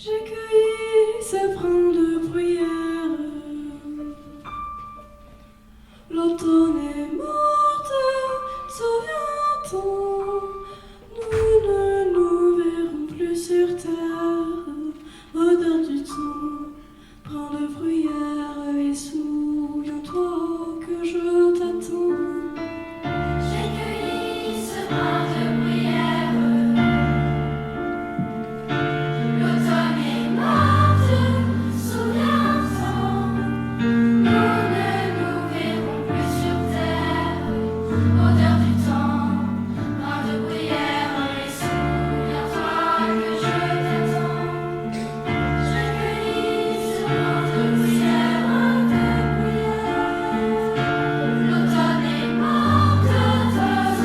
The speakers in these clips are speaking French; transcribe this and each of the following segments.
J'ai cueilli ce brin de bruyère. L'automne est morte, souviens-t'en. Nous ne nous verrons plus sur terre. Odeur du temps, brin de bruyère. Et souviens-toi que je t'attends. J'ai cueilli ce brin de bruyère. L'automne est morte, souviens-t'en. Nous ne nous verrons plus sur terre. Odeur du temps, brin de bruyère. Et souviens-toi que je t'attends. J'ai cueilli ce brin de bruyère. L'automne est morte,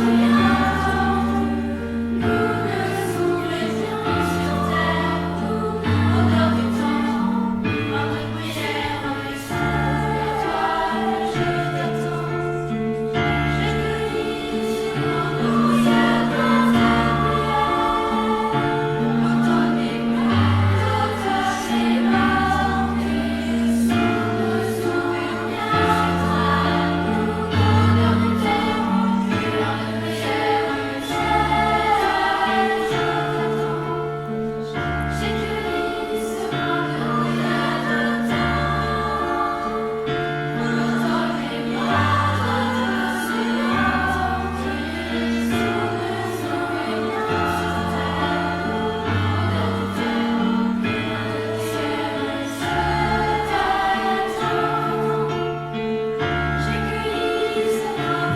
souviens-t'en. Nous ne nous verrons plus sur terre. Odeur du temps, brin de bruyère. Et souviens-toi que je t'attends. J'ai cueilli ce brin de bruyère. L'automne est morte, et nous ne nous verrons bien sur terre. Odeur du temps, brin de bruyère. J'ai cueilli ce brin de bruyère. L'automne est morte, souviens-t'en. Nous ne nous verrons bien sur terre. Odeur du temps, brin de bruyère. J'ai cueilli ce brin de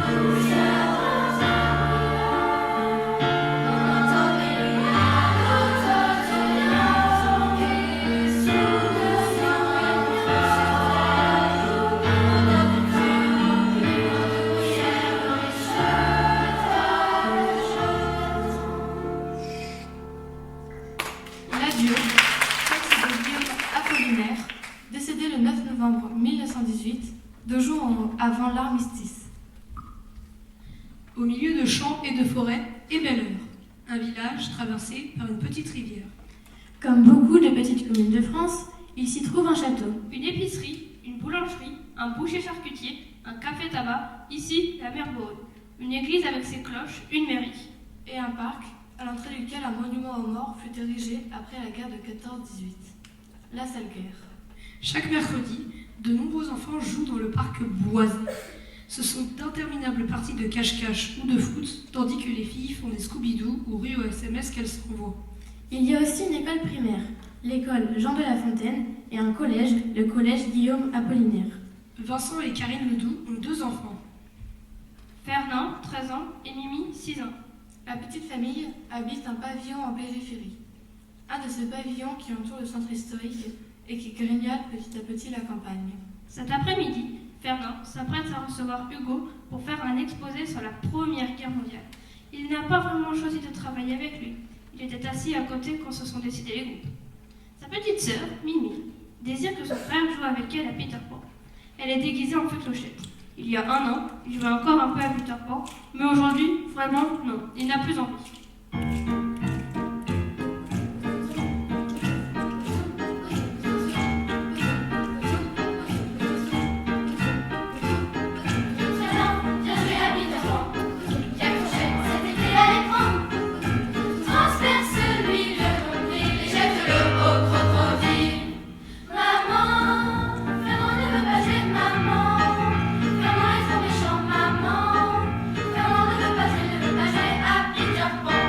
bruyère. L'automne est morte, souviens-t'en. Nous ne nous verrons bien sur terre. Odeur du temps, brin de bruyère. L'adieu, texte de Guillaume Apollinaire, décédé le 9 novembre 1918, 2 jours avant l'armistice. Au milieu de champs et de forêts et belle heure, un village traversé par une petite rivière. Comme beaucoup de petites communes de France, il s'y trouve un château. Une épicerie, une boulangerie, un boucher charcutier, un café-tabac, ici la mer Beaune, une église avec ses cloches, une mairie. Et un parc, à l'entrée duquel un monument aux morts fut érigé après la guerre de 14-18. La sale guerre. Chaque mercredi, de nombreux enfants jouent dans le parc boisé. Ce sont d'interminables parties de cache-cache ou de foot, tandis que les filles font des Scooby-Doo ou rient au SMS qu'elles s'envoient. Il y a aussi une école primaire, l'école Jean de La Fontaine, et un collège, le collège Guillaume Apollinaire. Vincent et Karine Ledoux ont 2 enfants. Fernand, 13 ans, et Mimi, 6 ans. La petite famille habite un pavillon en périphérie. Un de ces pavillons qui entourent le centre historique et qui grignole petit à petit la campagne. Cet après-midi, Fernand s'apprête à recevoir Hugo pour faire un exposé sur la Première Guerre mondiale. Il n'a pas vraiment choisi de travailler avec lui. Il était assis à côté quand se sont décidés les groupes. Sa petite sœur, Mimi, désire que son frère joue avec elle à Peter Pan. Elle est déguisée en fée clochette. Il y a 1 an, il jouait encore un peu à Peter Pan, mais aujourd'hui, vraiment, non, il n'a plus envie. Viens jouer à Peter Pan. Fée clochette, cet été à l'écran. Transperce-lui le nombril et jette-le au crocodile. Maman, Fernand ne veut pas jouer, maman. Fernand est trop méchant, maman. Fernand ne veut pas jouer à Peter Pan.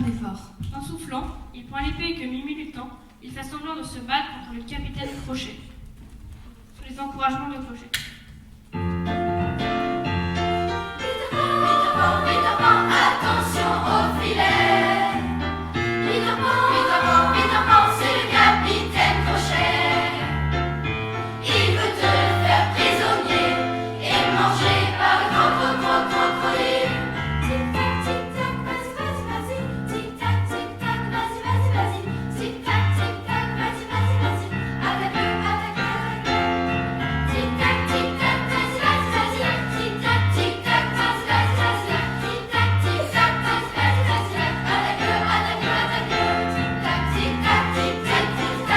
d'effort. En soufflant, il prend l'épée que Mimi lui tend. Il fait semblant de se battre contre le capitaine Crochet. Sous les encouragements de Clocher. Peter Pan, attention au filet. Peter Pan, c'est le capitaine Crochet. Il veut te faire prisonnier et manger par le crocodile. Tic-tac, tic-tac, vas-y, vas-y. Tic-tac, tic-tac, vas-y, vas-y. Tic-tac, tic-tac, vas-y, vas-y. Attaque-le. Tic-tac, tic-tac, vas-y, vas-y. Tic-tac, tic-tac, vas-y, vas-y. Tic-tac, tic-tac, vas-y, vas-y. Attaque-le. Tic-tac, tic-tac, tic-tac, tic-tac,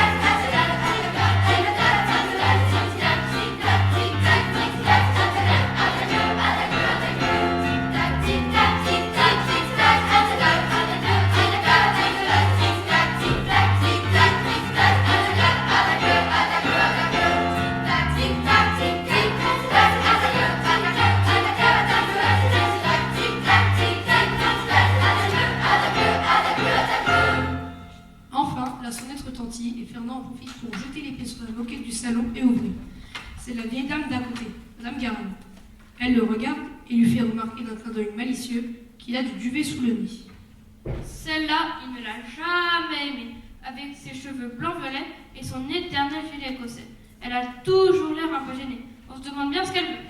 Enfin, la sonnette retentit et Fernand en profite pour jeter l'épée sur la moquette du salon et ouvrir. C'est la vieille dame d'à côté, Madame Garenne. Elle le regarde et lui fait remarquer d'un clin d'œil malicieux qu'il a du duvet sous le nez. Celle-là, il ne l'a jamais aimée, avec ses cheveux blanc-violet et son éternel gilet écossais. Elle a toujours l'air un peu gênée. On se demande bien ce qu'elle veut.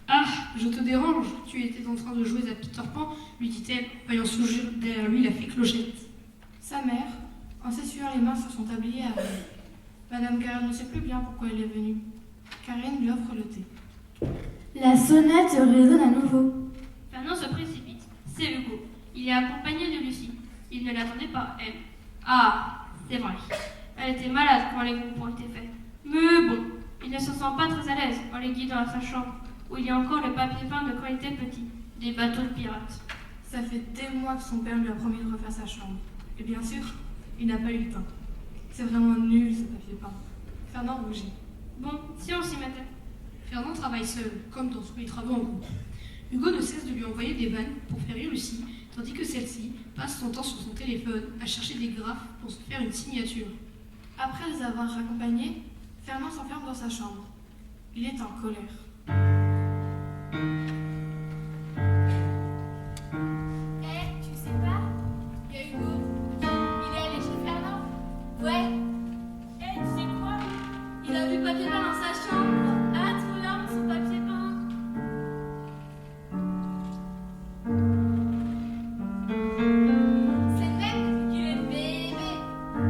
Ah, je te dérange, tu étais en train de jouer à Peter Pan, lui dit-elle, voyant surgir derrière lui la fée Clochette. Sa mère, en s'essuyant les mains sur son tablier, arrive. Madame Garenne ne sait plus bien pourquoi elle est venue. Karine lui offre le thé. La sonnette résonne à nouveau. Fernand se précipite. C'est Hugo. Il est accompagné de Lucie. Il ne l'attendait pas, elle. Ah, c'est vrai. Elle était malade quand les groupes ont été faits. Mais bon, il ne se sent pas très à l'aise en les guidant à sa chambre, où il y a encore le papier peint de quand il était petit, des bateaux de pirates. Ça fait des mois que son père lui a promis de refaire sa chambre. Et bien sûr, il n'a pas eu le temps. C'est vraiment nul ce papier peint. Fernand rougit. Bon, si on s'y mettait. Fernand travaille seul, comme dans tous les travaux en groupe. Hugo ne cesse de lui envoyer des vannes pour faire rire Lucie, tandis que celle-ci passe son temps sur son téléphone à chercher des graphes pour se faire une signature. Après les avoir raccompagnés, Fernand s'enferme dans sa chambre. Il est en colère. Tu sais pas, il y a Hugo. Il est allé chez Fernand. Ouais. Tu sais quoi? Il a vu le papier peint dans sa chambre. Ah, trop là, son papier peint. C'est le mec qui est le bébé.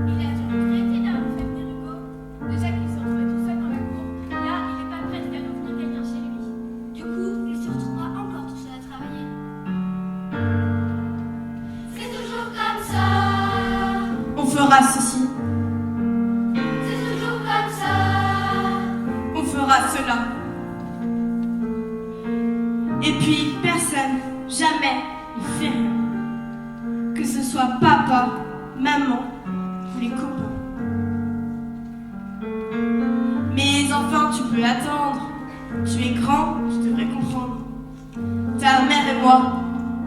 Il a dû regretter d'avoir fait venir Hugo. Déjà qu'il se retrouvait tout seul dans la cour. Là, il est pas prêt à faire revenir quelqu'un chez lui. Du coup, il se retrouvera encore tout seul à travailler. C'est toujours comme ça. On fera ceci, C'est toujours comme ça. on fera cela. Et puis personne, jamais, ne fait rien. Que ce soit papa, maman ou les copains. Mais enfin, tu peux attendre. Tu es grand, tu devrais comprendre. Ta mère et moi,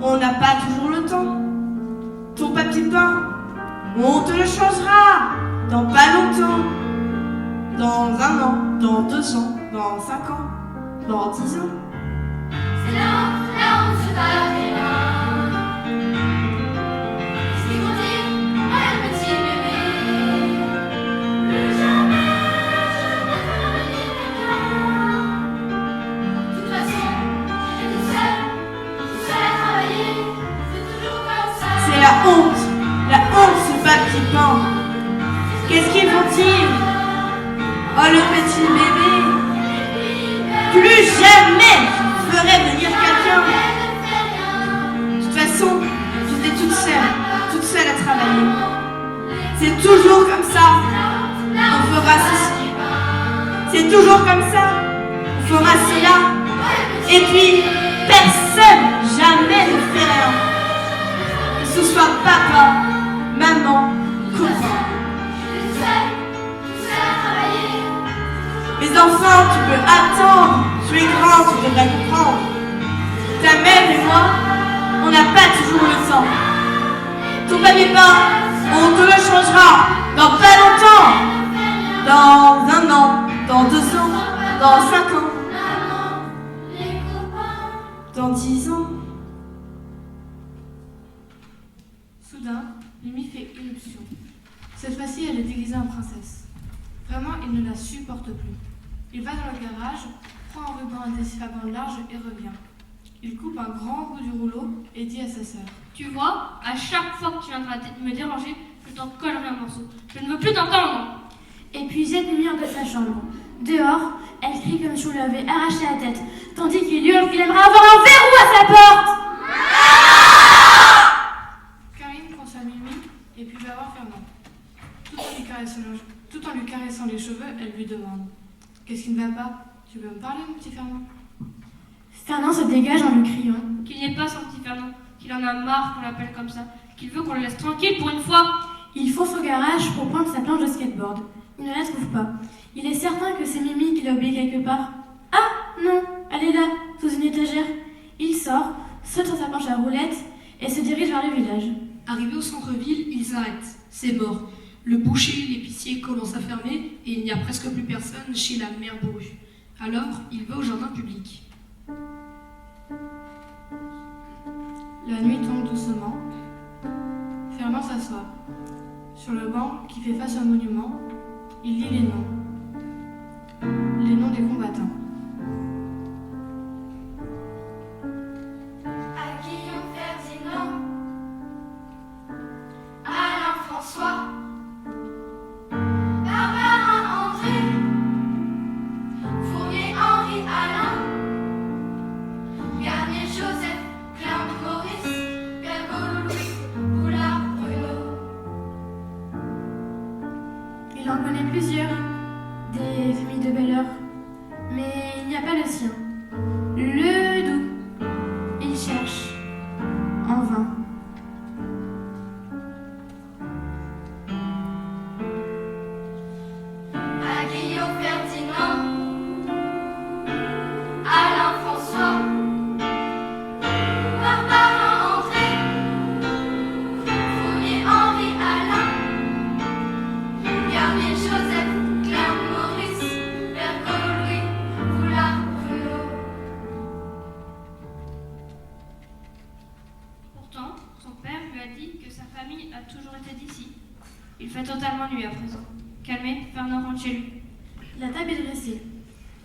on n'a pas toujours le temps. Ton papier peint, on te le changera dans pas longtemps. Dans 1 an, dans 2 ans, dans 5 ans, dans 10 ans. C'est là où on se bat les mains. Ce qui continue, ouais, le petit bébé. Plus jamais je ne ferai rien. De toute façon, j'étais toute seule à travailler. C'est toujours comme ça. C'est la honte ce papier peint. Qu'est-ce qu'ils font-ils? Oh le petit bébé. Plus jamais je ferai venir quelqu'un. De toute façon, j'étais toute seule à travailler. C'est toujours comme ça. On fera ceci. C'est toujours comme ça. On fera cela. Et puis, personne jamais ne fait rien. Que ce soit papa, maman, copain. Mais enfin, tu peux attendre. Tu es grand, tu devrais comprendre. Ta mère et moi, on n'a pas toujours le temps. ton papier peint, on te le changera dans pas longtemps. Dans 1 an, dans 2 ans, dans 5 ans, dans 10 ans. Soudain, Mimi fait irruption. Cette fois-ci, elle est déguisée en princesse. Vraiment, il ne la supporte plus. Il va dans le garage, prend un ruban indécifrablement large et revient. Il coupe un grand bout du rouleau et dit à sa sœur. Tu vois, à chaque fois que tu viendras me déranger, je t'en collerai un morceau. Je ne veux plus t'entendre. Épuisée, Mimi hors de sa chambre. Dehors, elle crie comme si on lui avait arraché la tête, tandis qu'il hurle qu'il aimerait avoir un verrou à sa porte. Karine prend sa Mimi et puis va voir Fernand. Tout en lui caressant les cheveux, elle lui demande. Qu'est-ce qui ne va pas? Tu veux me parler, mon petit Fernand? Fernand se dégage en lui criant. Qu'il n'est pas sorti Fernand, qu'il en a marre qu'on l'appelle comme ça, qu'il veut qu'on le laisse tranquille pour une fois. Il fonce au garage pour prendre sa planche de skateboard. Il ne la trouve pas. Il est certain que c'est Mimi qui l'a oubliée quelque part. Ah non, elle est là, sous une étagère. Il sort, saute sur sa planche à roulettes et se dirige vers le village. Arrivés au centre-ville, ils s'arrêtent. C'est mort. Le boucher, l'épicier commencent à fermer et il n'y a presque plus personne chez la mère bourrue. Alors, il va au jardin public. La nuit tombe doucement. Fernand s'assoit. Sur le banc qui fait face au monument, il lit les noms. Les noms des combattants. À Guillaume Ferdinand, Alain François, Barbara André, Fournier Henri Alain, Garnier Joseph, Klein Maurice, Bergot Louis, Boulard Bruno. Il en connaît plusieurs, des familles de belle heure, mais il n'y a pas le sien. Le doux. Il cherche, en vain. À Guillaume Ferdinand, Alain François, Barbara André, Fournier Henri Alain, Garnier Joseph, Klein Maurice, Bergot Louis, Boulard Bruno. Pourtant, son père lui a dit que sa famille a toujours été d'ici. Il fait totalement nuit à présent. Calmé, Fernand rentre chez lui. La table est dressée.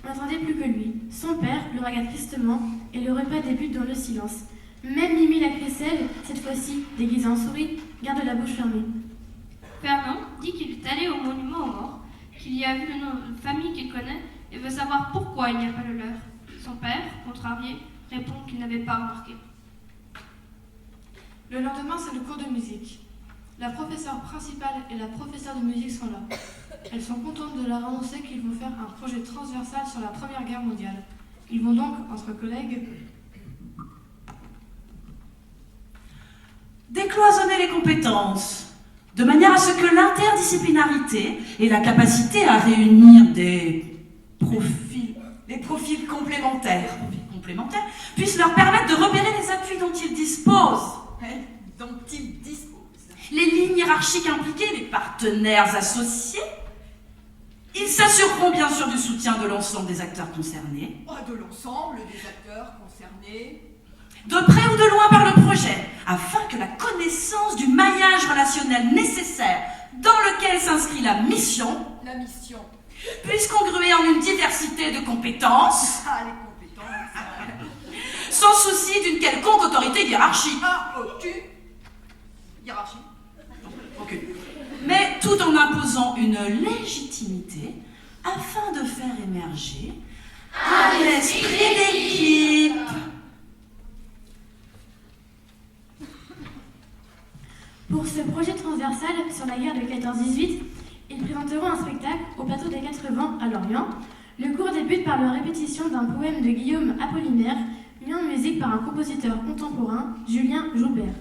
On n'entendait plus que lui. Son père le regarde tristement et le repas débute dans le silence. Même Mimi la crécelle, cette fois-ci déguisée en souris, garde la bouche fermée. Fernand dit qu'il est allé au monument aux morts, qu'il y a vu le nom de famille qu'il connaît et veut savoir pourquoi il n'y a pas le leur. Son père, contrarié, répond qu'il n'avait pas remarqué. Le lendemain, c'est le cours de musique. La professeure principale et la professeure de musique sont là. Elles sont contentes de leur annoncer qu'ils vont faire un projet transversal sur la Première Guerre mondiale. Ils vont donc, entre collègues, décloisonner les compétences, de manière à ce que l'interdisciplinarité et la capacité à réunir des profils complémentaires puissent leur permettre de repérer les appuis dont ils disposent. Les lignes hiérarchiques impliquées, les partenaires associés. Ils s'assureront bien sûr du soutien de l'ensemble des acteurs concernés. De l'ensemble des acteurs concernés. De près ou de loin par le projet, afin que la connaissance du maillage relationnel nécessaire dans lequel s'inscrit la mission puisse congruer en une diversité de compétences, Les compétences. sans souci d'une quelconque autorité hiérarchique. Aucune hiérarchie. Aucune. Mais tout en imposant une légitimité afin de faire émerger un esprit d'équipe. Pour ce projet transversal sur la guerre de 14-18, ils présenteront un spectacle au plateau des 4 vents à Lorient. Le cours débute par la répétition d'un poème de Guillaume Apollinaire, mis en musique par un compositeur contemporain, Julien Joubert.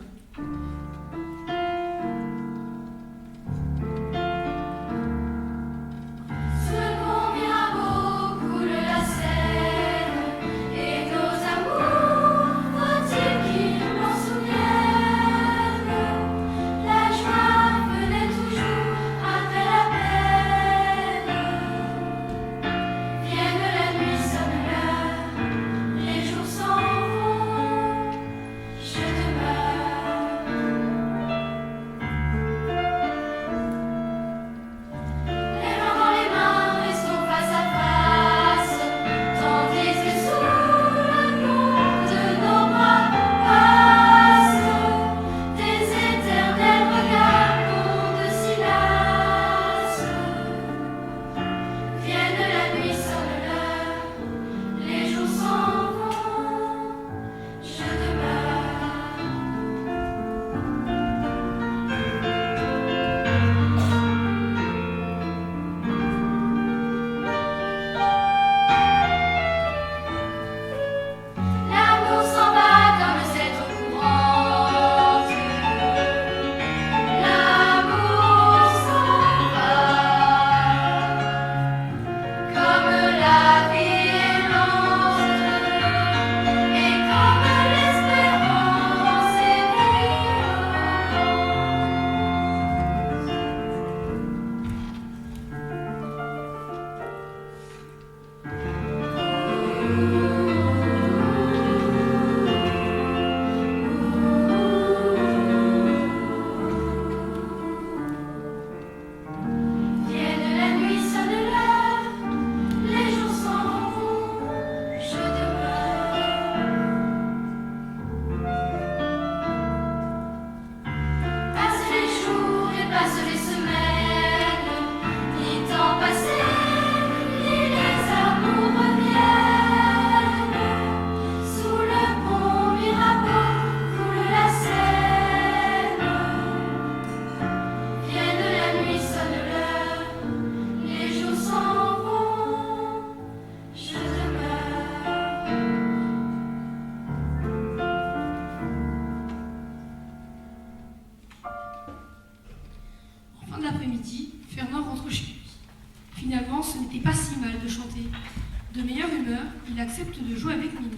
De meilleure humeur, il accepte de jouer avec Mimi.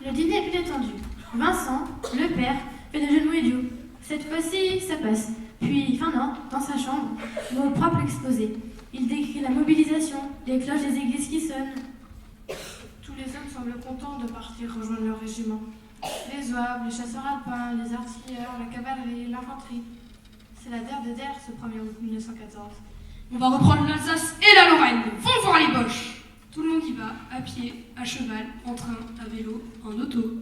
Le dîner est plus détendu. Vincent, le père, fait des jeux de mots idiots. Cette fois-ci, ça passe. Puis, fin non, dans sa chambre, mot propre exposé. Il décrit la mobilisation, les cloches des églises qui sonnent. Tous les hommes semblent contents de partir rejoindre leur régiment. Les zouaves, les chasseurs alpins, les artilleurs, la cavalerie, l'infanterie. C'est la der de der ce 1er août 1914. On va reprendre l'Alsace et la Lorraine. Vont voir les Boches. Tout le monde y va, à pied, à cheval, en train, à vélo, en auto.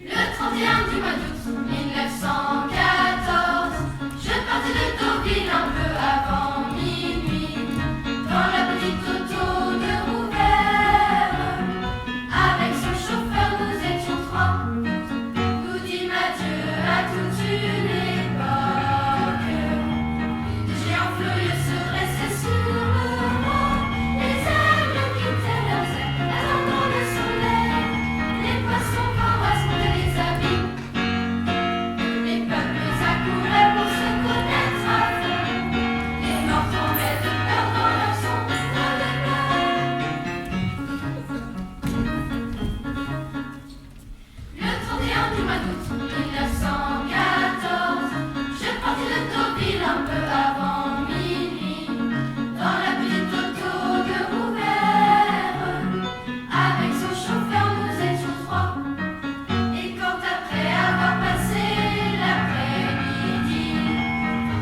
Le 31 du mois d'août 1914, je partais de Deauville un peu avant minuit, dans la petite auto de Rouvert. Avec son chauffeur, nous étions 3. Nous dîmes adieu à toute une époque. Des géants furieux se dressaient sur le roi, les aigles quittaient leurs ailes, attendant le soleil. Les poissons correspondaient les habits. Les peuples accouraient pour se connaître à fond. Les morts tombaient de peur dans leur sombre Le 31 du mois d'août 1914, je partis de Deauville un peu avant minuit, dans la petite auto de Rouvert. Avec son chauffeur, nous étions 3. Et quand après avoir passé l'après-midi,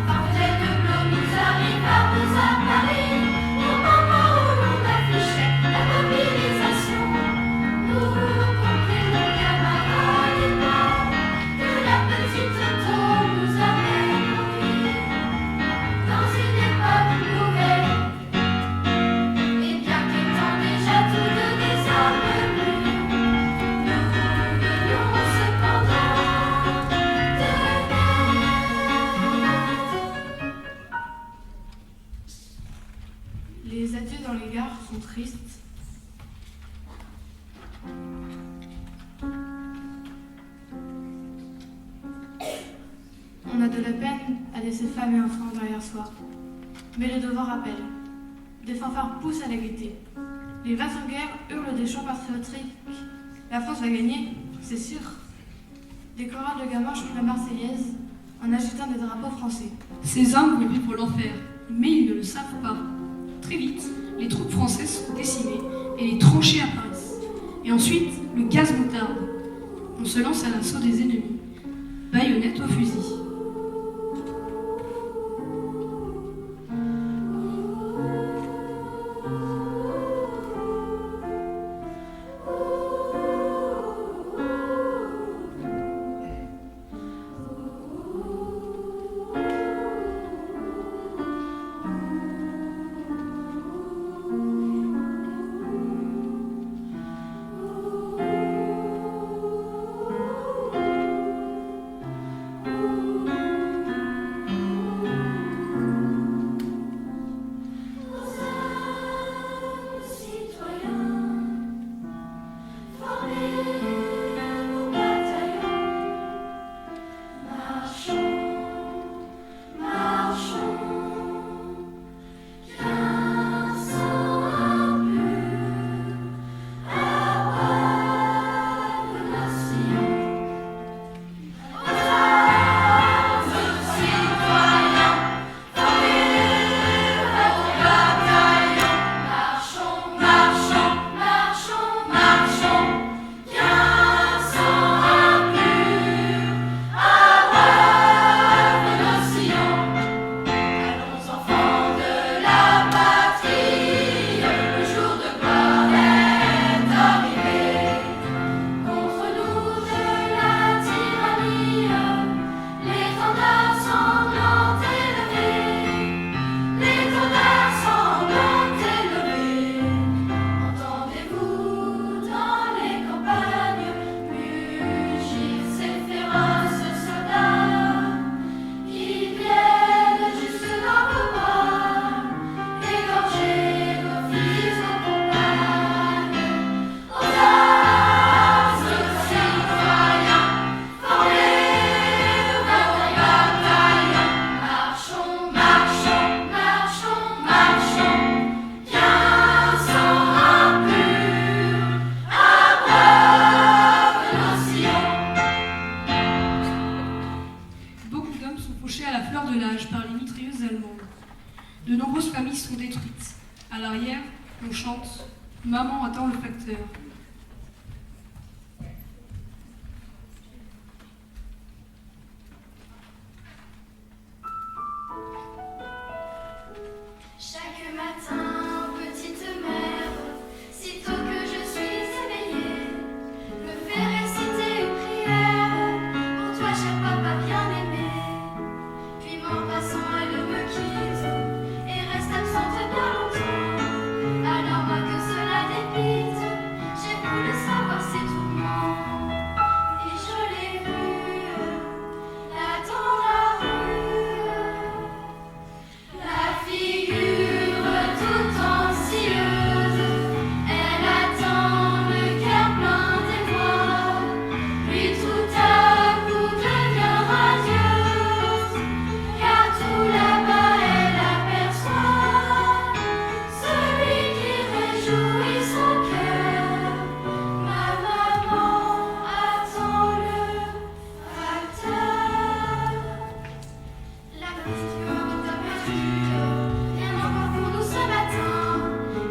par fenêtre de Glo, nous arrivâmes à Paris, au moment où l'on affichait la mobilisation, nous comprîmes, mon camarade et moi, que la petite auto nous avait conduits dans une époque nouvelle. Et bien qu'étant déjà tous deux des hommes mûrs, nous venions cependant de naître. Les adieux dans les gares sont tristes. On a de la peine à laisser femmes et enfants derrière soi. Mais le devoir appelle. Des fanfares poussent à la gaieté. Les vases en guerre hurlent des chants patriotiques. La France va gagner, c'est sûr. Des chorales de gamins chantent la Marseillaise en agitant des drapeaux français. Ces hommes vont vivre l'enfer, mais ils ne le savent pas. Très vite, les troupes françaises sont décimées et les tranchées apparaissent. Et ensuite, le gaz moutarde. On se lance à l'assaut des ennemis. Baïonnette au fusil. on chante « Maman attend le facteur ». Chaque matin, petite mère, sitôt que je suis éveillée, me fait réciter une prière pour toi, cher papa bien-aimé. Puis m'en passant, elle me quitte et reste absente bien longtemps. Alors moi que cela dépite, j'ai voulu savoir ses tourments. Et je l'ai vue, là dans la rue, la figure tout anxieuse, elle attend le cœur plein d'émoi, puis tout à coup devient radieuse, car tout là-bas elle aperçoit celui qui réjouit son cœur. Ma maman attend le facteur. La petite maman d'aperçue, rien encore pour nous ce matin.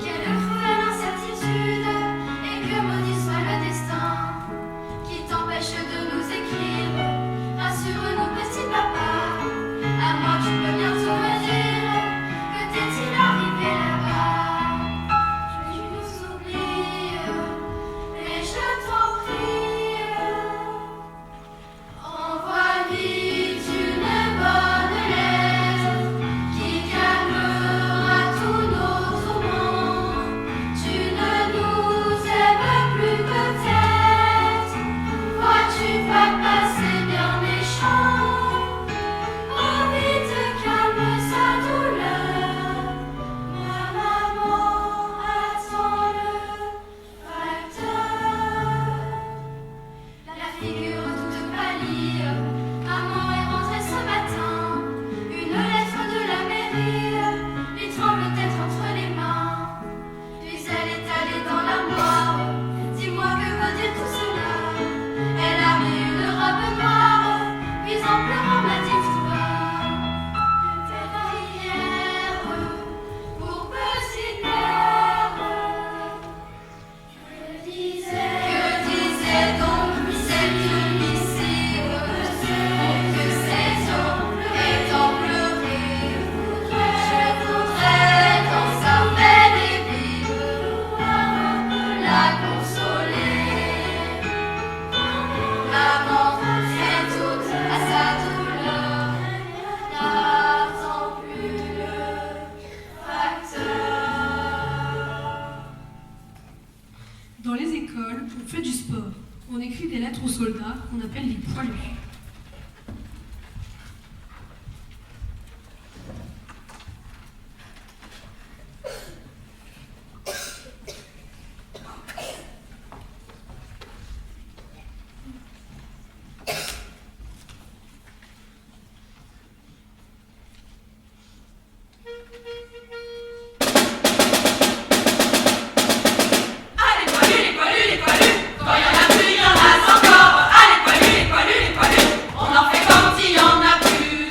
Quelle cruelle incertitude, et que maudit soit le destin qui t'empêche de nous écrire. Rassure-nous, petit papa, à moi tu peux bientôt me dire que t'est-il arrivé là-bas. Tu nous oublies, mais je t'en prie, envoie vite une bonne lettre qui calmera tous nos tourments. Tu ne nous aimes plus peut-être, vois-tu papa c'est bien méchant. Oh vite calme sa douleur, ma maman attend le facteur. La figure toute pâlie, maman est rentrée ce matin. Une lettre de la mairie lui tremble tête entre les mains. Puis elle est allée dans l'armoire. Dis-moi que veut dire tout cela. Elle a mis une robe noire, puis en pleurant m'a dit tout bas: tes prières pour petite mère. Que disait donc cette missive pour que ses ongles étant pleurés? Je voudrais dans sa peine et vive la consoler. Maman fait toute à sa douleur, n'attend plus le facteur. Dans les écoles, on fait du sport. On écrit des lettres aux soldats qu'on appelle les poilus. Allez, poilus, les poilus, quand y en a plus, y en a encore. Allez, poilus, les poilus, on en fait quand il y en a plus.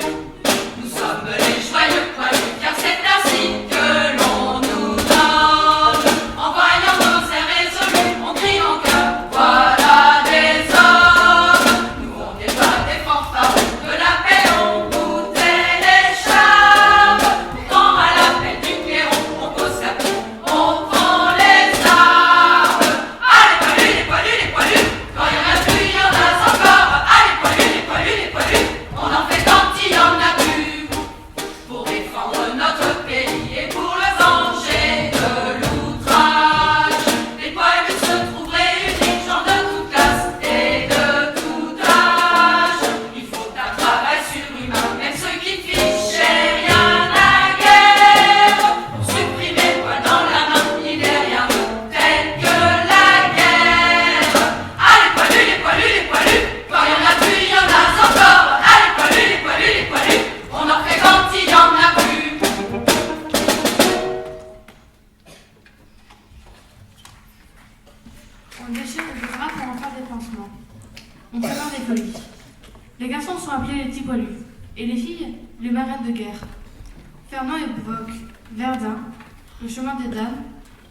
Nous sommes les joyeux poilus, car c'est ainsi que l'on nous donne. En voyant nos airs résolus, on crie en chœur, voilà des hommes. Nous on n'est pas des fanfarons, de la paix on goûtait les charmes. Pourtant à l'appel du clairon, on pose la boue, on prend les armes. Allez, les poilus, quand y en a plus, y en a encore. Allez, les poilus, on en fait quand il y en a plus. Pour défendre notre pays et pour le venger de l'outrage, les poilus se trouvent réunis, gens de toute classe et de tout âge. Il faut un travail surhumain, même ceux qui ne fichaient rien à la guerre. Pour supprimer le poil dans la main, il n'est rien tel que la guerre. Allez, les poilus, quand y en a plus, y en a encore. Allez, les poilus, on en fait quand il y en a plus. On déchire le drap pour en faire des pansements. On prépare des colis. Les garçons sont appelés les petits poilus, et les filles, les marraines de guerre. Fernand évoque Verdun, le chemin des dames,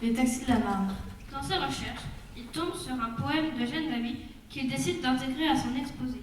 les taxis de la Marne. Dans ses recherches, il tombe sur un poème de Jeanne Davy qu'il décide d'intégrer à son exposé.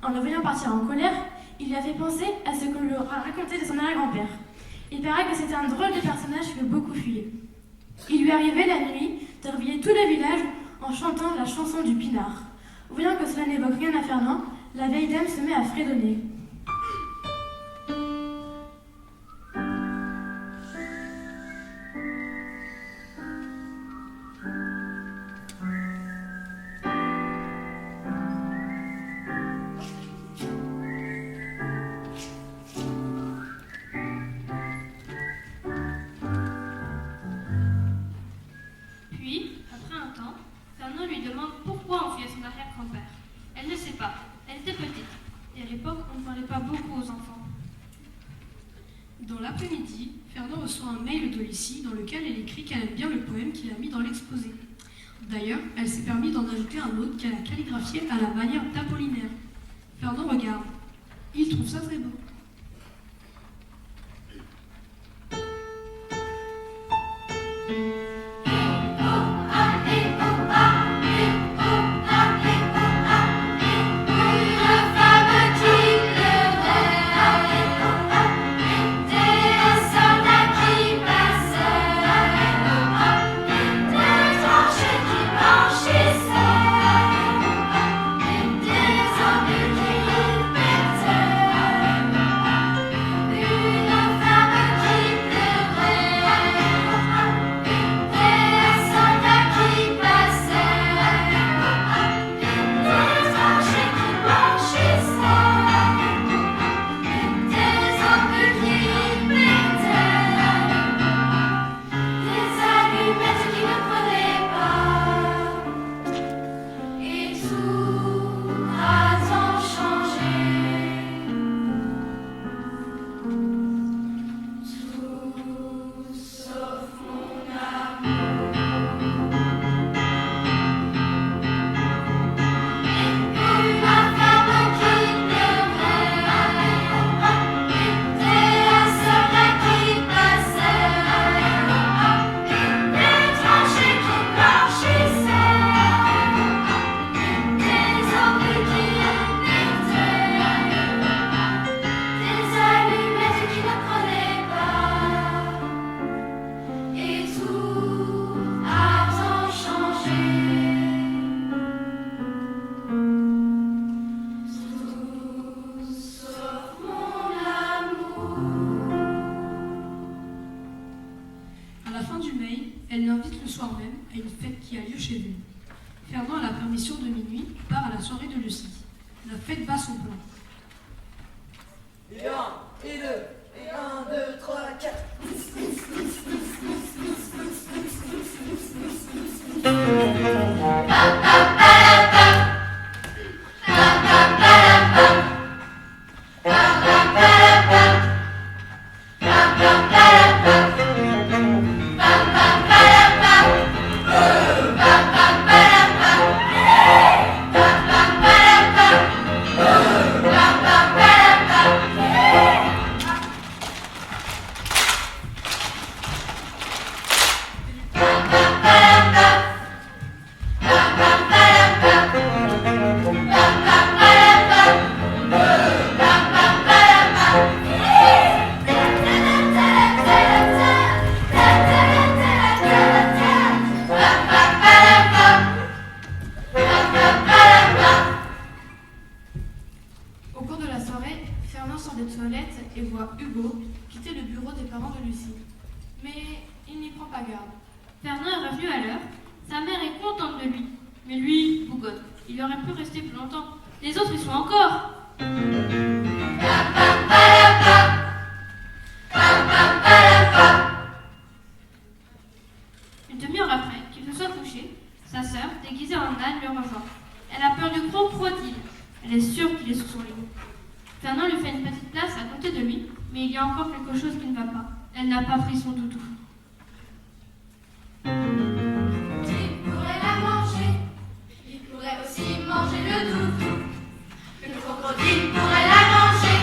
En le voyant partir en colère, il lui a fait penser à ce qu'on lui aura raconté de son arrière-grand-père. Il paraît que c'était un drôle de personnage que beaucoup fuyaient. Il lui arrivait la nuit de réveiller tout le village en chantant la chanson du pinard. Voyant que cela n'évoque rien à Fernand, la vieille dame se met à fredonner. Dans l'après-midi, Fernand reçoit un mail de Lucie dans lequel elle écrit qu'elle aime bien le poème qu'il a mis dans l'exposé. D'ailleurs, elle s'est permis d'en ajouter un autre qu'elle a calligraphié à la manière d'Apollinaire. Fernand regarde. Il trouve ça très beau. Des hommes qui elle l'invite le soir même à une fête qui a lieu chez elle. Fernand a la permission de minuit, part à la soirée de Lucie. La fête bat son plein. Et 1, et 2, et 1, 2, 3, 4. Au cours de la soirée, Fernand sort des toilettes et voit Hugo quitter le bureau des parents de Lucie. Mais il n'y prend pas garde. Fernand est revenu à l'heure. Sa mère est contente de lui. Mais lui, bougonne. Il aurait pu rester plus longtemps. Les autres y sont encore. Une demi-heure après qu'il se soit couché, sa sœur, déguisée en âne, le rejoint. Elle a peur du gros croit-il. Elle est sûre qu'il est sous son lit. Fernand lui fait une petite place à côté de lui, mais il y a encore quelque chose qui ne va pas. Elle n'a pas pris son toutou. Il pourrait la manger, il pourrait aussi manger le doudou. Le crocodile pourrait la manger,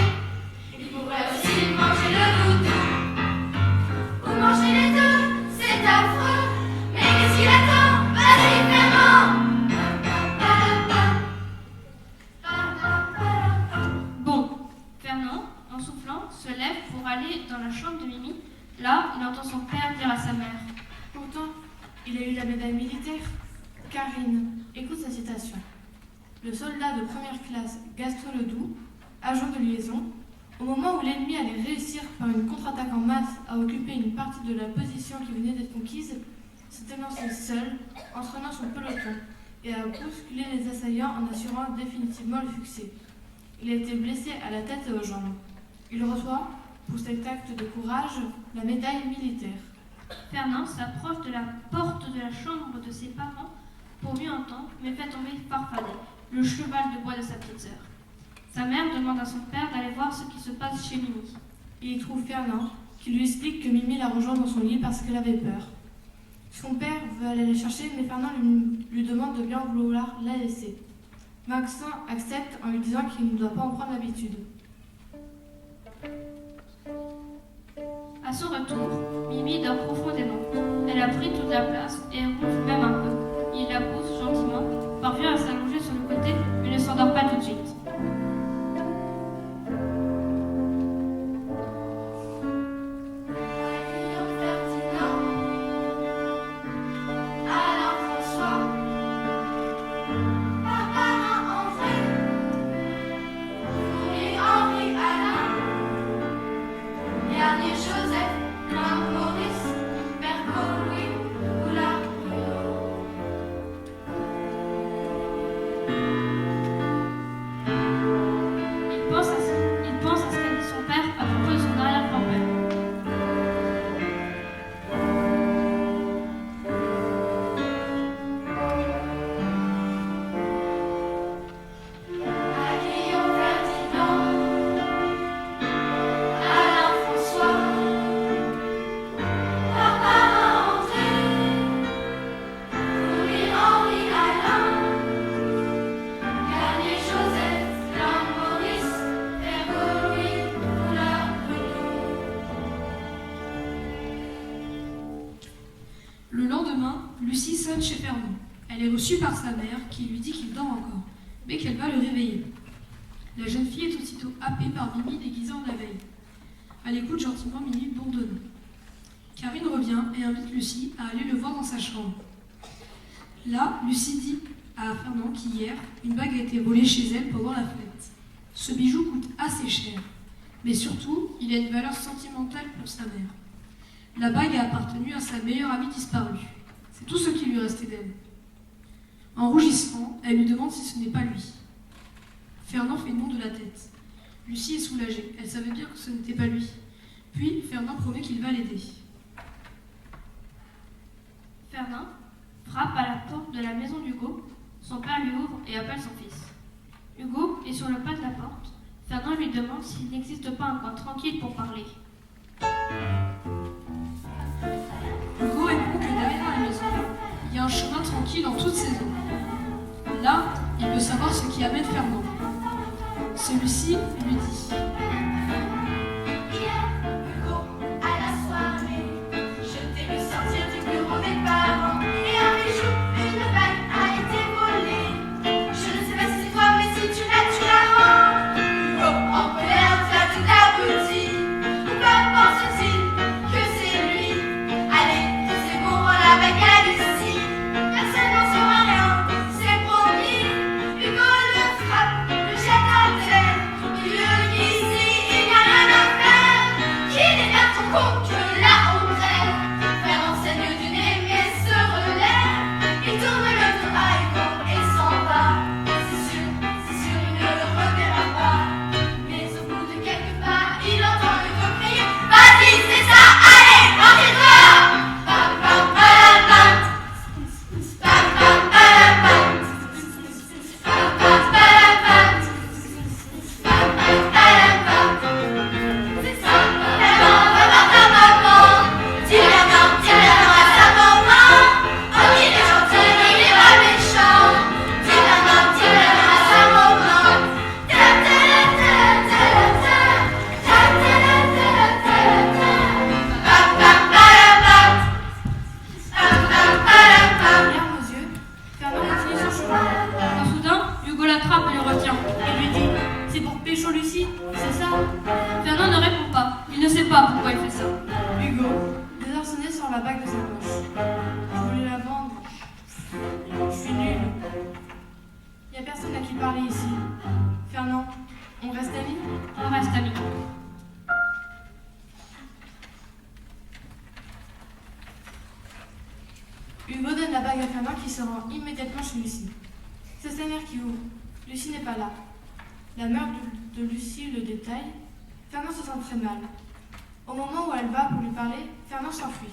il pourrait aussi manger le doudou. Ou manger les deux, c'est affreux, mais qu'est-ce qu'il attend? Vas-y, Fernand! Bon, Fernand, en soufflant, se lève pour aller dans la chambre de Mimi. Là, il entend son père dire à sa mère. Pourtant, il a eu la médaille militaire. Karine, écoute sa citation. Le soldat de première classe Gaston Ledoux, agent de liaison, au moment où l'ennemi allait réussir par une contre-attaque en masse à occuper une partie de la position qui venait d'être conquise, s'était lancé seul, entraînant son peloton, et a bousculé les assaillants en assurant définitivement le succès. Il a été blessé à la tête et aux jambes. Il reçoit, pour cet acte de courage, la médaille militaire. Fernand s'approche de la porte de la chambre de ses parents pour mieux entendre, mais fait tomber Farfadet, le cheval de bois de sa petite sœur. Sa mère demande à son père d'aller voir ce qui se passe chez Mimi. Il y trouve Fernand, qui lui explique que Mimi l'a rejoint dans son lit parce qu'elle avait peur. Son père veut aller la chercher, mais Fernand lui demande de bien vouloir la laisser. Vincent accepte en lui disant qu'il ne doit pas en prendre l'habitude. À son retour, Mimi dort profondément. Elle a pris toute la place et ronfle même un peu. Il la pousse gentiment, parvient à s'allonger sur le côté, mais ne s'endort pas tout de suite. Guillaume Ferdinand, Alain François, Barbarin André, Henri Alain, Garnier Joseph, Blanc Maurice, Bergot Louis, Boulard Bruno. Il pense à ce qu'a dit son père à propos de son arrière-grand-père. À Guillaume Ferdinand, Alain François, Barbarin André, Henri Alain, Garnier Joseph, Blanc Maurice, Bergot Louis, Boulard Bruno. Le lendemain, Lucie sonne chez Fernand. Elle est reçue par sa mère qui lui dit qu'il dort encore, mais qu'elle va le réveiller. La jeune fille est aussitôt happée par Mimi déguisée en abeille. Elle écoute gentiment Mimi bourdonner. Karine revient et invite Lucie à aller le voir dans sa chambre. Là, Lucie dit à Fernand qu'hier, une bague a été volée chez elle pendant la fête. Ce bijou coûte assez cher, mais surtout, il a une valeur sentimentale pour sa mère. La bague a appartenu à sa meilleure amie disparue. C'est tout ce qui lui restait d'elle. En rougissant, elle lui demande si ce n'est pas lui. Fernand fait non de la tête. Lucie est soulagée. Elle savait bien que ce n'était pas lui. Puis, Fernand promet qu'il va l'aider. Fernand frappe à la porte de la maison d'Hugo. Son père lui ouvre et appelle son fils. Hugo est sur le pas de la porte. Fernand lui demande s'il n'existe pas un coin tranquille pour parler. Hugo répond que derrière la maison, il y a un chemin tranquille en toute saison. Là, il veut savoir ce qui amène Fernand. Celui-ci lui dit Hugo, à la soirée, je t'ai vu sortir du bureau des parents. Et un bijou, une bague a été volée. Je ne sais pas si c'est toi, mais si tu l'as, tu la rends. Hugo, en colère, tu as tout abouti. Pourquoi pense-t-il que c'est lui? Allez, c'est bon, rends la bague à Lucie. Personne n'en saura rien, c'est promis. Hugo le frappe, le jette à terre. Il le dit ici, il n'y a rien à faire. Qu'il est bien ton con que là on crève. Fernand saigne du nez mais se relève. Il tourne le dos à Hugo et s'en va. C'est sûr, il ne le reverra pas. Mais au bout de quelques pas, il entend Hugo crier: vas-y, c'est ça, allez, rendez-toi. Pam pam pam pam. Pam pam pam pam. Pam pam pam pam. Pam pam pam pam. C'est ça, Fernand va voir ta maman. Dis-leur non à sa maman. Oh, il est gentil, il est pas méchant. Dis-leur non à sa maman. Ta ta ta ta ta. Ta ta ta ta ta. Pam pam pam pam. Pam pam pam pam. Larmes aux yeux, Fernand continue son chemin. Quand soudain, Hugo l'attrape et le retient. Et lui dit: c'est pour pécho Lucie, c'est ça? Fernand ne répond pas. Il ne sait pas pourquoi il fait ça. Hugo, désarçonné, sort la bague de sa poche. Je voulais la vendre. Je suis nul. Il n'y a personne à qui parler ici. Fernand, on reste amis? On reste amis. Hugo donne la bague à Fernand qui se rend immédiatement chez Lucie. C'est sa mère qui ouvre. Lucie n'est pas là. La mère de Lucie le détaille. Fernand se sent très mal. Au moment où elle va pour lui parler, Fernand s'enfuit.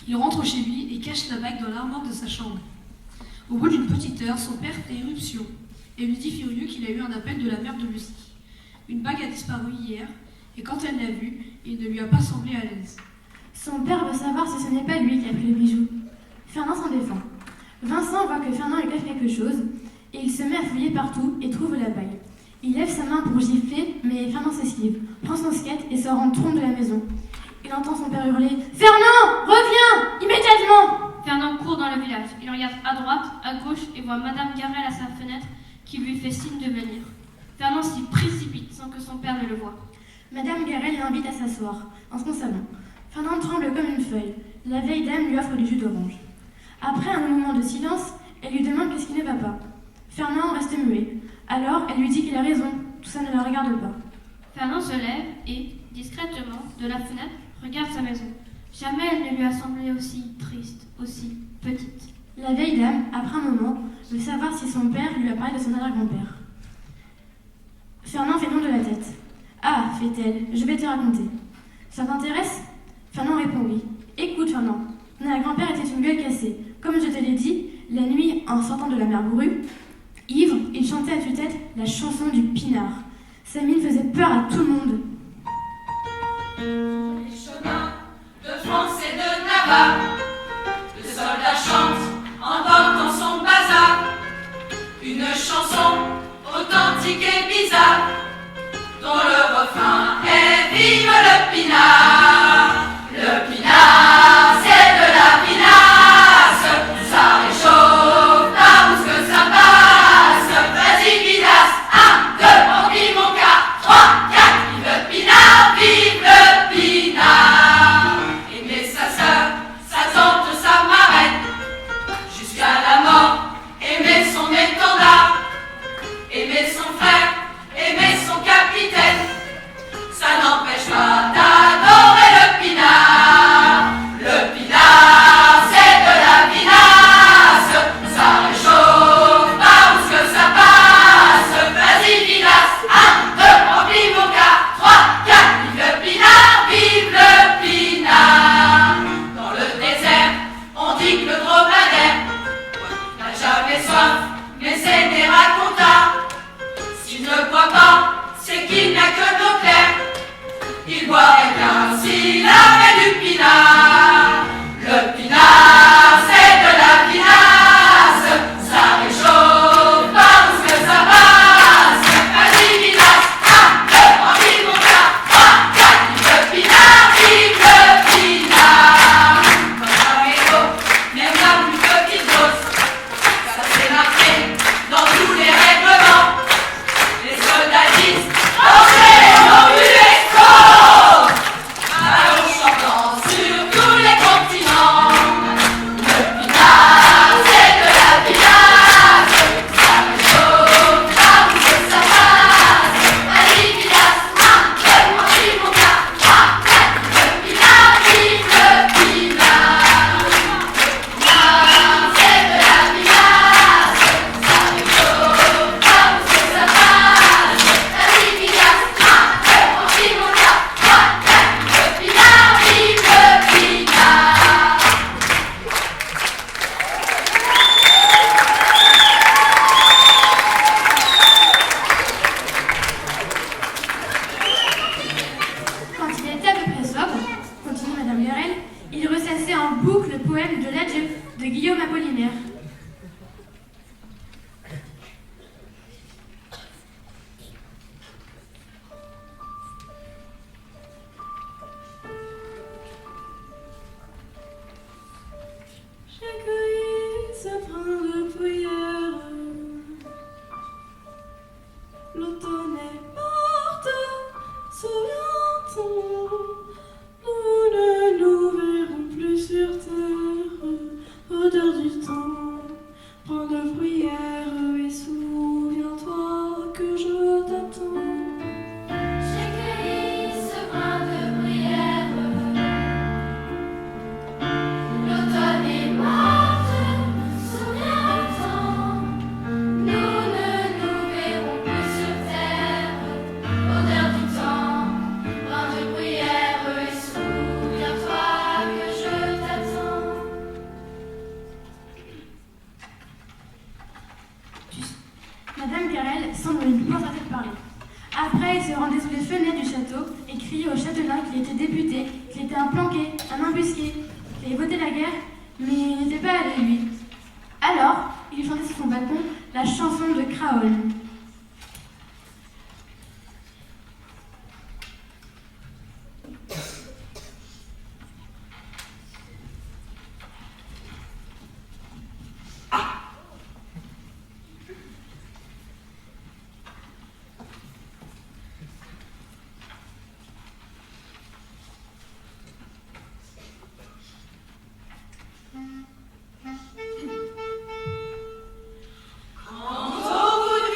Il rentre chez lui et cache la bague dans l'armoire de sa chambre. Au bout d'une petite heure, son père fait éruption et lui dit furieux qu'il a eu un appel de la mère de Lucie. Une bague a disparu hier et quand elle l'a vue, il ne lui a pas semblé à l'aise. Son père veut savoir si ce n'est pas lui qui a pris le bijou. Fernand s'en défend. Vincent voit que Fernand lui cache quelque chose et il se met à fouiller partout et trouve la bague. Il lève sa main pour gifler, mais Fernand s'esquive, prend son skate et sort en trompe de la maison. Il entend son père hurler: Fernand, reviens immédiatement! Fernand court dans le village. Il regarde à droite, à gauche et voit Madame Garel à sa fenêtre qui lui fait signe de venir. Fernand s'y précipite sans que son père ne le voie. Madame Garel l'invite à s'asseoir dans son salon. Fernand tremble comme une feuille. La vieille dame lui offre du jus d'orange. Après un moment de silence, elle lui demande qu'est-ce qui ne va pas. Fernand reste muet. Alors, elle lui dit qu'il a raison, tout ça ne la regarde pas. Fernand se lève et, discrètement, de la fenêtre, regarde sa maison. Jamais elle ne lui a semblé aussi triste, aussi petite. La vieille dame, après un moment, veut savoir si son père lui a parlé de son arrière-grand-père. Fernand fait non de la tête. Ah, fait-elle, je vais te raconter. Ça t'intéresse? Fernand répond oui. Écoute, Fernand, ton arrière-grand-père était une gueule cassée. Comme je te l'ai dit, la nuit, en sortant de la mer Bourrue, ivre, il chantait à tue-tête la chanson du pinard. Sa mine faisait peur à tout le monde. Les chemins de France et de Navarre, le soldat chante en portant son bazar. Une chanson authentique et bizarre, dont le refrain est vive le pinard. Le pinard, c'est de la pinasse, ça réchauffe là où ce que ça passe. Vas-y pinasse, 1, 2, remplis mon cas, 3, 4, vive le pinard, vive le pinard. Aimer sa sœur, sa tante, sa marraine, jusqu'à la mort, aimer son étendard, aimer son frère, aimer son capitaine, ça n'empêche pas d'adorer passait en boucle le poème de l'adieu de Guillaume Apollinaire. J'ai cueilli ce brin de bruyère. L'automne est morte, souviens-t'en. Nous ne nous verrons plus sur terre. Odeur du temps, brin de bruyère. Et souviens-toi que je t'attends. J'ai cueilli ce brin de bruyère. L'automne est morte, souviens-t'en. Nous ne nous verrons plus sur terre. Odeur du temps, brin de bruyère. Et souviens-toi que je t'attends. Madame Carrel semble ne plus pouvoir s'arrêter de parler. Après, il se rendait sous les fenêtres du château et criait au châtelain qu'il était député, qu'il était un planqué, un embusqué, qu'il avait voté la guerre, mais il n'était pas allé, lui. Alors, il chantait sur son balcon la chanson de Craol. Quand au bout de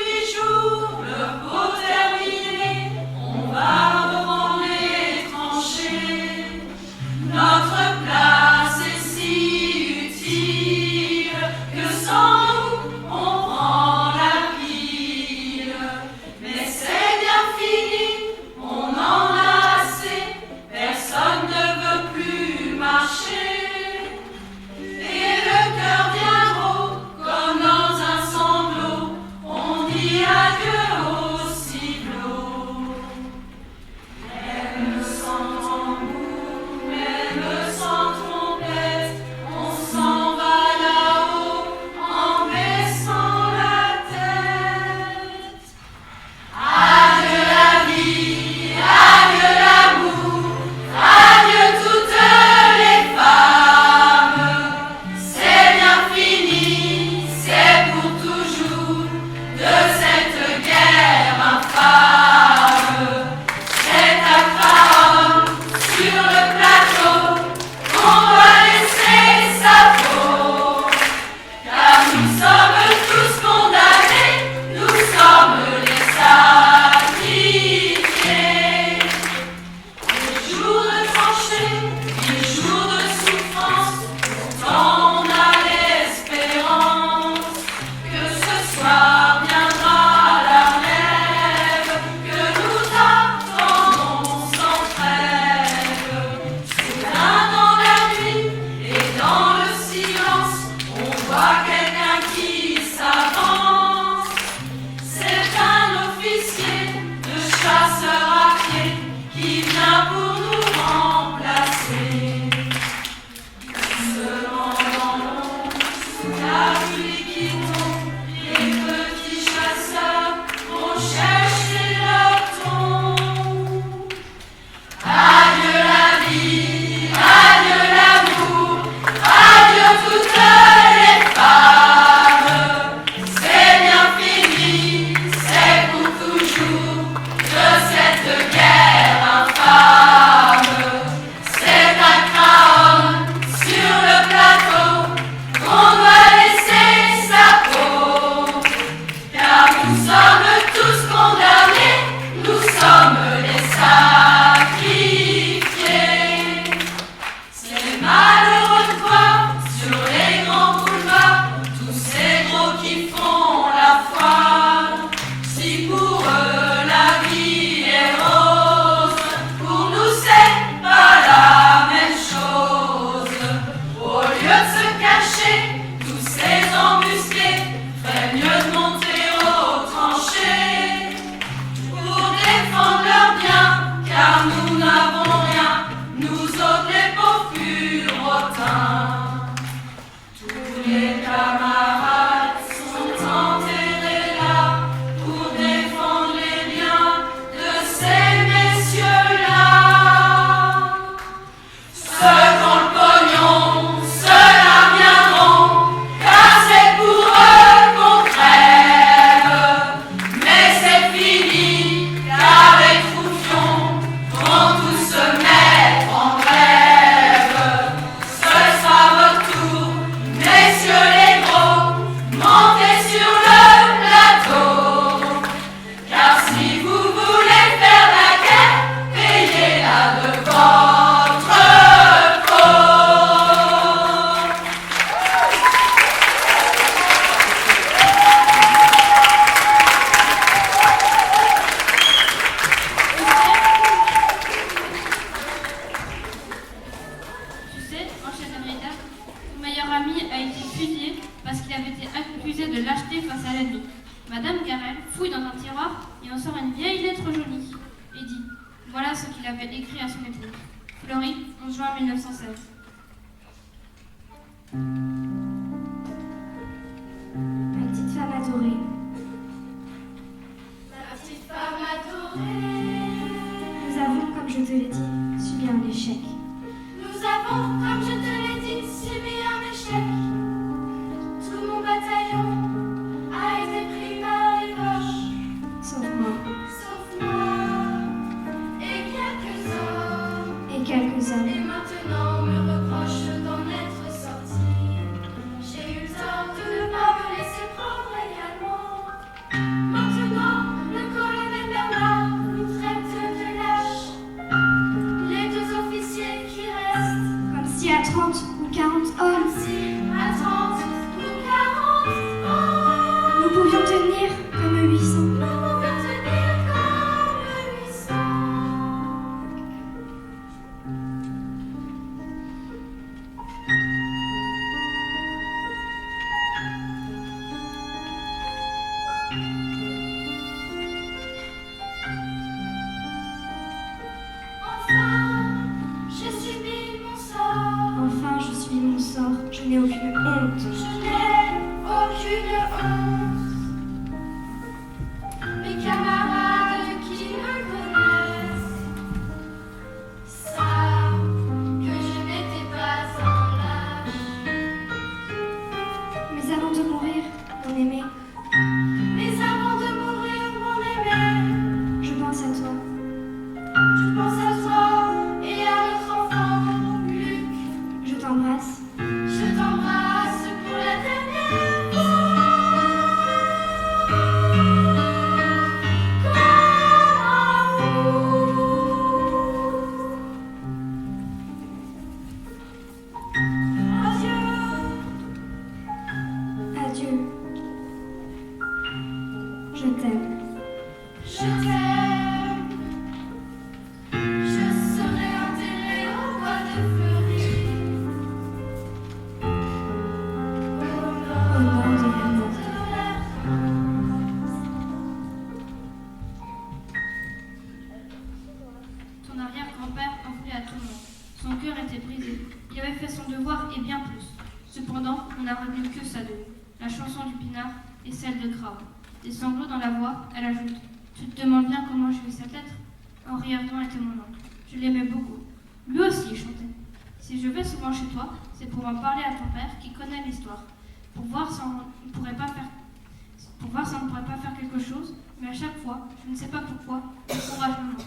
accusé de lâcheté face à l'ennemi. Madame Garel fouille dans un tiroir et en sort une vieille lettre jaunie et dit « Voilà ce qu'il avait écrit à son épouse. Fleury, 11 juin 1916. » Ma petite femme adorée. Ma petite femme adorée, Nous avons, comme je te l'ai dit, subi un échec. nous avons, comme je te l'ai dit, subi un échec. Tout mon bataillon a été pris par les Boches, Sauf moi. sauf moi et quelques hommes. Et quelques hommes. Et maintenant me reproche d'en être sorti. J'ai eu tort de ne pas me laisser prendre également. Maintenant, le colonel Bernard nous traite de lâches. Les deux officiers qui restent, Comme si à 30 ou 40 hommes, si à 30 ou 40 ans, nous pouvions tenir comme 800. nous pouvions tenir comme 800. Enfin, j'ai subi mon sort. Enfin, je suis mon sort. Je n'ai aucune honte. Je n'ai aucune honte. Mes camarades qui me connaissent savent que je n'étais pas un lâche. Mais avant de mourir, mon aimé, Mais avant de mourir, mon aimé, je pense à toi. je pense à toi et à notre enfant, Luc. Je t'embrasse. Je t'embrasse pour la dernière fois. Adieu. Adieu. Je t'aime. Je t'aime. Je serai enterrée au bois de Fleury. Au nom de Vermont. Ton arrière-grand-père en voulait à tout le monde. Son cœur était brisé. Il avait fait son devoir et bien plus. Cependant, on n'a retenu que ça d'eux. La chanson du pinard et celle de Crabe. Des sanglots dans la voix, elle ajoute « Tu te demandes bien comment je lis cette lettre ?» Henri Ardouin était mon oncle. Je l'aimais beaucoup. Lui aussi chantait. Si je vais souvent chez toi, c'est pour en parler à ton père qui connaît l'histoire. Pour voir si on ne pourrait pas faire quelque chose, mais à chaque fois, je ne sais pas pourquoi, le courage me manque.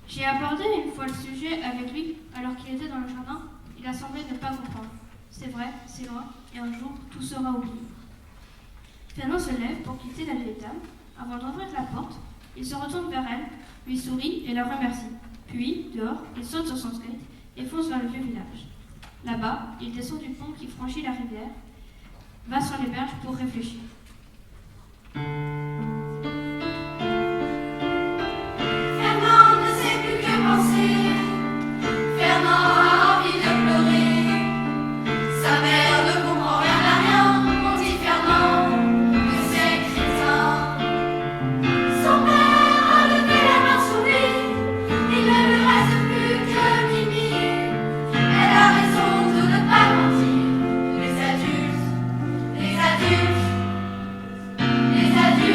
J'ai abordé une fois le sujet avec lui alors qu'il était dans le jardin. Il a semblé ne pas comprendre. C'est vrai, c'est loin, et un jour, tout sera oublié. Fernand se lève pour quitter la vieille dame. Avant d'ouvrir la porte, il se retourne vers elle, lui sourit et la remercie. Puis, dehors, il saute sur son skate et fonce vers le vieux village. Là-bas, il descend du pont qui franchit la rivière, va sur les berges pour réfléchir. Fernand ne sait plus que penser. Fernand a envie de pleurer. Sa mère ne comprend rien à rien. On dit Fernand que c'est crétin. Son père a levé la main sur lui. Il ne lui reste plus que Mimi. Elle a raison de ne pas mentir. Les adultes, les adultes, les adultes.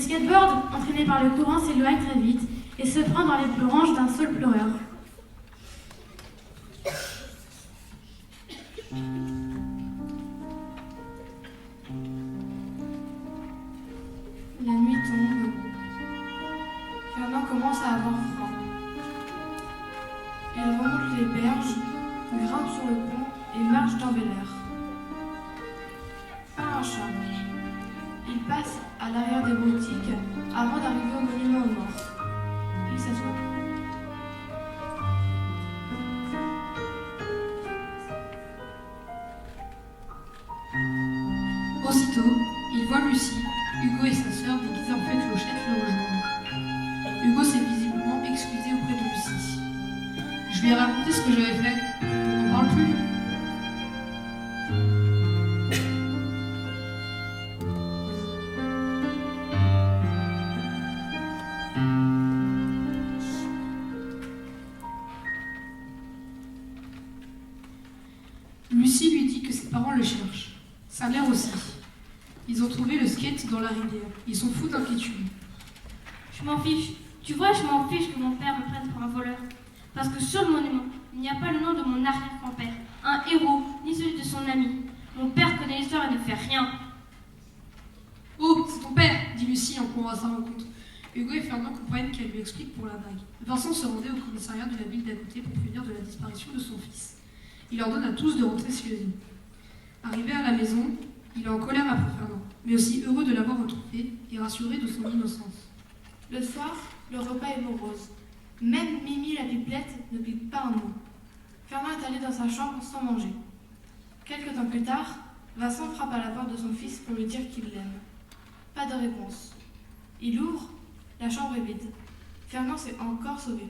skateboard, entraîné par le courant, s'éloigne très vite et se prend dans les branches d'un saule pleureur. La nuit tombe. Fernand commence à avoir froid. Il remonte les berges, grimpe sur le pont et marche dans Bel Air. Pas un chat. Il passe à l'arrière des boutiques avant d'arriver au monument aux morts. Il s'assoit. Aussitôt, il voit Lucie, Hugo et sa sœur déguisés en fée clochette le rejoindre. Hugo s'est visiblement excusé auprès de Lucie. Je lui ai raconté ce que j'avais fait. On n'en parle plus. Lucie lui dit que ses parents le cherchent. Sa mère aussi. Ils ont trouvé le skate dans la rivière. Ils sont fous d'inquiétude. Je m'en fiche. Tu vois, je m'en fiche que mon père me prenne pour un voleur. Parce que sur le monument, il n'y a pas le nom de mon arrière-grand-père, un héros, ni celui de son ami. Mon père connaît l'histoire et ne fait rien. Oh, c'est ton père, dit Lucie en courant à sa rencontre. Hugo et Fernand comprennent qu'elle lui explique pour la bague. Vincent se rendait au commissariat de la ville d'à côté pour prévenir de la disparition de son fils. Il ordonne à tous de rentrer chez eux. Arrivé à la maison, il est en colère après Fernand, mais aussi heureux de l'avoir retrouvé et rassuré de son innocence. Le soir, le repas est morose. Même Mimi la pipelette ne pique pas un mot. Fernand est allé dans sa chambre sans manger. Quelque temps plus tard, Vincent frappe à la porte de son fils pour lui dire qu'il l'aime. Pas de réponse. Il ouvre, la chambre est vide. Fernand s'est encore sauvé.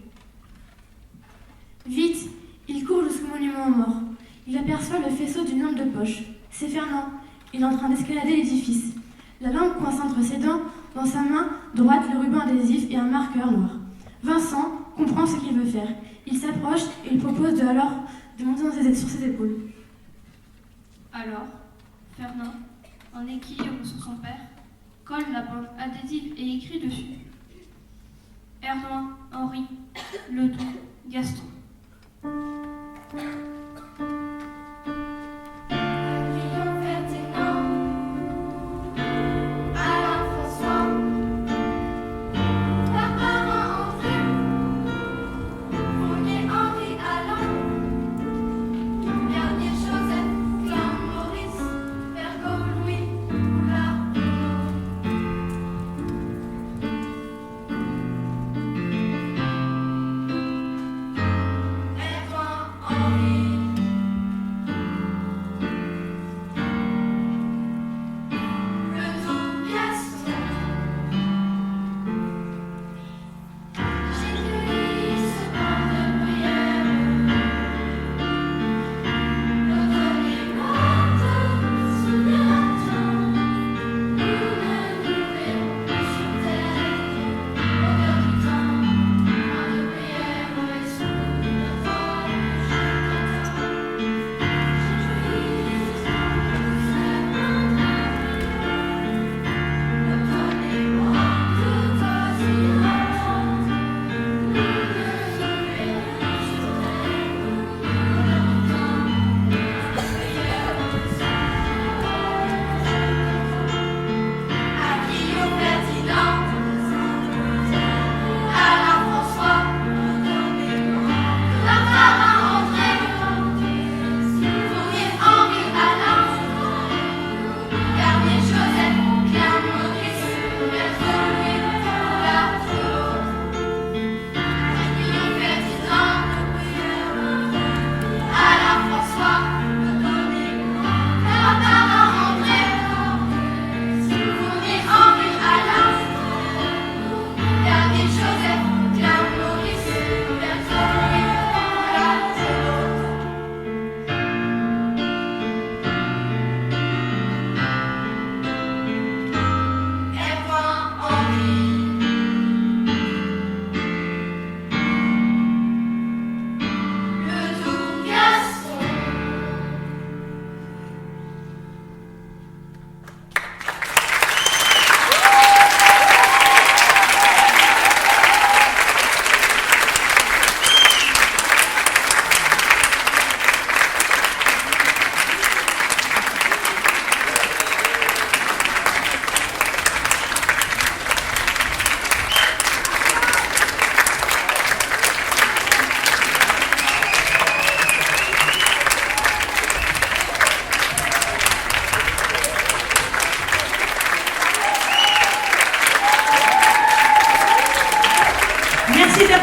Vite, il court jusqu'au monument aux morts. Il aperçoit le faisceau d'une lampe de poche. C'est Fernand. Il est en train d'escalader l'édifice. La lampe coince entre ses dents, dans sa main droite le ruban adhésif et un marqueur noir. Vincent comprend ce qu'il veut faire. Il s'approche et il propose de monter sur ses épaules. Alors, Fernand, en équilibre sur son père, colle la bande adhésive et écrit dessus. Ernoin, Henri, Ledoux, Gaston. Guillaume Ferdinand, Alain François, Barbarin André, Fournier Henri Alain, Garnier Joseph, Klein Maurice, Bergot Louis, Boulard Ernoin Henri.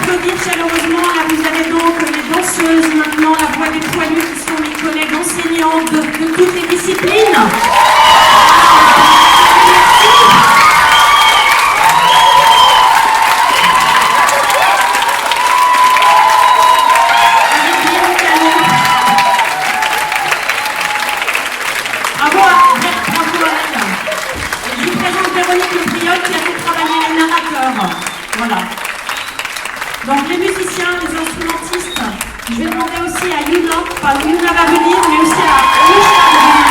applaudir chaleureusement. Là, vous avez donc les danseuses maintenant, la voix des poilus qui sont mes collègues enseignants de toutes les disciplines. Bravo à elle. Et je vous présente Véronique Le Priol qui a fait travailler les narrateurs. Voilà. Donc les musiciens, les instrumentistes, je vais demander aussi à Yuna, enfin Yuna va venir, mais aussi à Anushka de venir.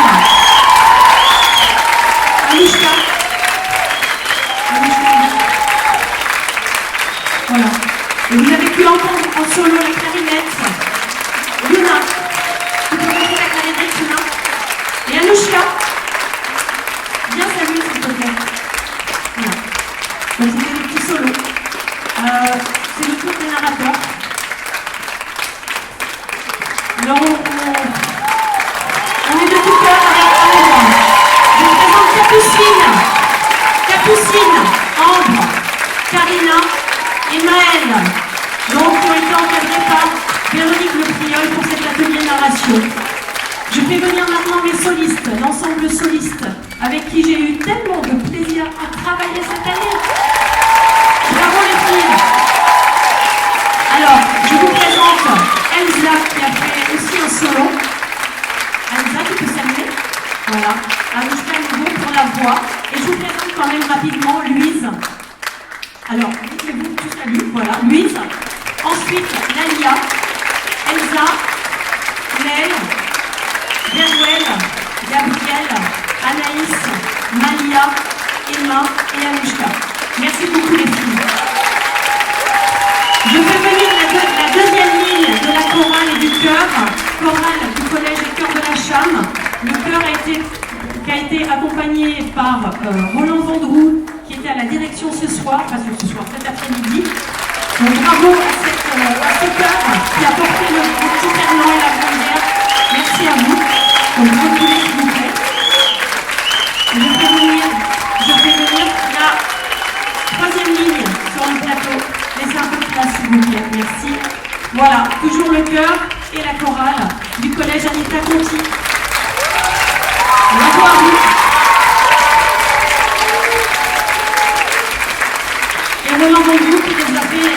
Anushka. Voilà. Et vous avez pu entendre en solo la clarinette. Yuna. Tu peux monter la clarinette, Yuna. Et Anushka. Viens saluer s'il te plaît. Voilà. Donc c'était des petits solos. C'est le tour des narrateurs. Alors on est de tout cœur avec Ambre. Je vous présente Capucine, Ambre, Karina et Maëlle. Donc qui ont été encadrés par Véronique Le Priol pour cet atelier narration. Je fais venir maintenant mes solistes, l'ensemble soliste, avec qui j'ai eu tellement de plaisir à travailler cette année. Bravo les filles. Alors, je vous présente Elsa qui a fait aussi un solo. Elsa, tu peux saluer. Voilà. Anushka Nouveau pour la voix. Et je vous présente quand même rapidement Louise. Alors, dites-vous tous salut. Voilà, Louise. Ensuite, Nalia, Elsa, Mel, Gabriel, Gabrielle, Anaïs, Malia, Emma et Anushka. Merci beaucoup les filles. Je fais venir la deuxième ligne de la chorale et du chœur, chorale du collège et chœur de la Cham. Le chœur qui a été accompagné par Roland Vendroux, qui était à la direction ce soir, cet après-midi. Donc bravo à ce chœur qui a porté le petit Fernand et la Grande-Guerre. Merci à vous. Donc reculez s'il vous plaît. Je fais venir la troisième ligne sur le plateau. Laissez un peu de place s'il vous plaît. Merci. Voilà, toujours le chœur et la chorale du collège Anita Conti. Bravo à vous. Et Roland Vendroux qui les a fait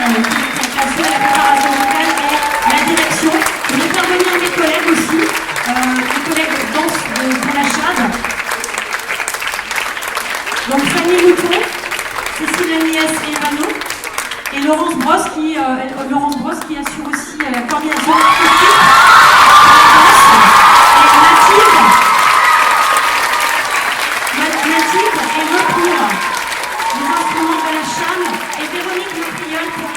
assurer la préparation vocale et la direction. Je vais faire venir mes collègues aussi, mes collègues de danse de la Chade. Donc Fanny Mouton, Cécile Agnès et Ivano, et Laurence Brosse qui assure aussi la coordination artistique, et Native et Recours, les instruments de la Cham, et Véronique Le Priol pour un